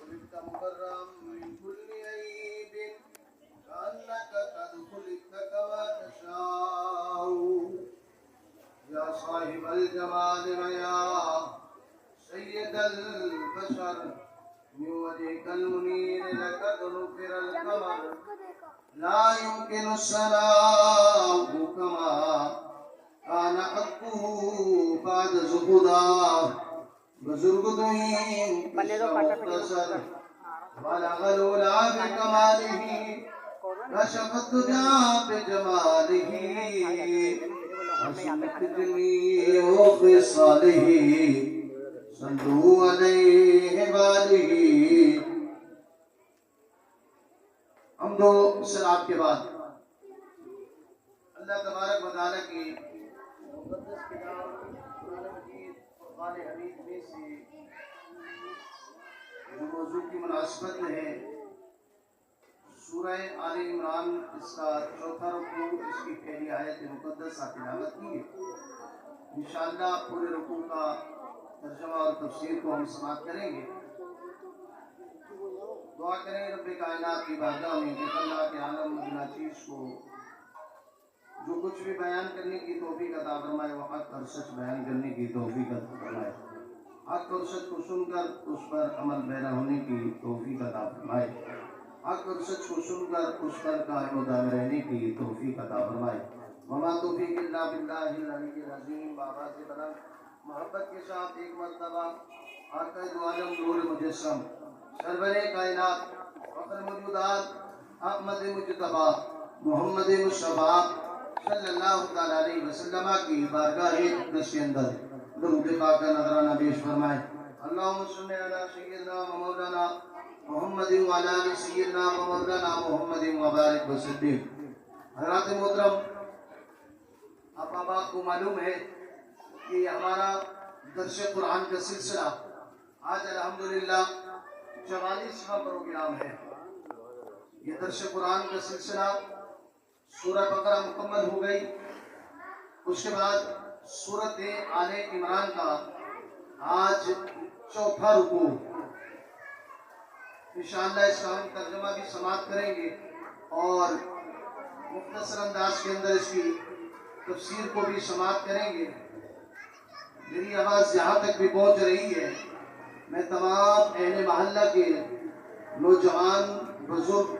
خلقت مبرأ من كل عيب كأنك قد خلقت كما تشاء يا صاحب الجمال ويا سيد البشر من وجهك المنير لقد نفر القمر لا يمكن السلام كما كان حقه بعد زهدا بزرگ دوئیں مختصر بلغ العلا بکمالہ کشف الدجا بجمالہ حسنت جمیع خصالہ صلو علیہ وآلہ. حمد و ثنا کے بعد اللہ تبارک و تعالیٰ کی مقدس کتاب قرآن مجید قرآن حمید میں سے جو موضوع کی مناسبت میں ہے سورہ آل عمران اس کا چوتھا رکوع اس کی پہلی آیت مقدسہ تلاوت کی ہے. انشاءاللہ پورے رکوع کا ترجمہ اور تفسیر کو ہم سماعت کریں گے. دعا کریں رب کائنات کی بارگاہ میں کہ اللہ کے عالم مدینہ چیز کو جو کچھ بھی بیان کرنے کی توفیق عطا فرمائے وہ حق اور سچ بیان کرنے کی توفیق عطا فرمائے. حق اور سچ کو سن کر اس پر عمل پیرا ہونے کی توفیق عطا فرمائے. حق اور سچ کو سن کر اس پر قائم و دائم رہنے کی توفیق عطا فرمائے. وما توفیق الا باللہ العلی العظیم. بابا سے بلند محبت کے ساتھ ایک مرتبہ آقا دو عالم نور مجسم سرور کائنات فخر موجودات احمد مجتبی محمد مصطفیٰ صلی اللہ تعالیٰ علیہ وسلم کی بارگاہ اقدس کے اندر درود پاک کا نذرانہ پیش فرمائے. اللہم صلی علی سیدنا و مولانا محمد و علی سیدنا و مولانا محمد مبارک وسلم. حضرات محترم، آپ کو معلوم ہے کہ ہمارا درس قرآن کا سلسلہ آج الحمدللہ 44واں پروگرام ہے. یہ درس قرآن کا سلسلہ سورہ بقرہ مکمل ہو گئی. اس کے بعد سورۃ آل عمران کا آج چوتھا رکوع. انشاءاللہ اس کا ہم ترجمہ بھی سماعت کریں گے اور مختصر انداز کے اندر اس کی تفسیر کو بھی سماعت کریں گے. میری آواز یہاں تک بھی پہنچ رہی ہے. میں تمام اہل محلہ کے نوجوان بزرگ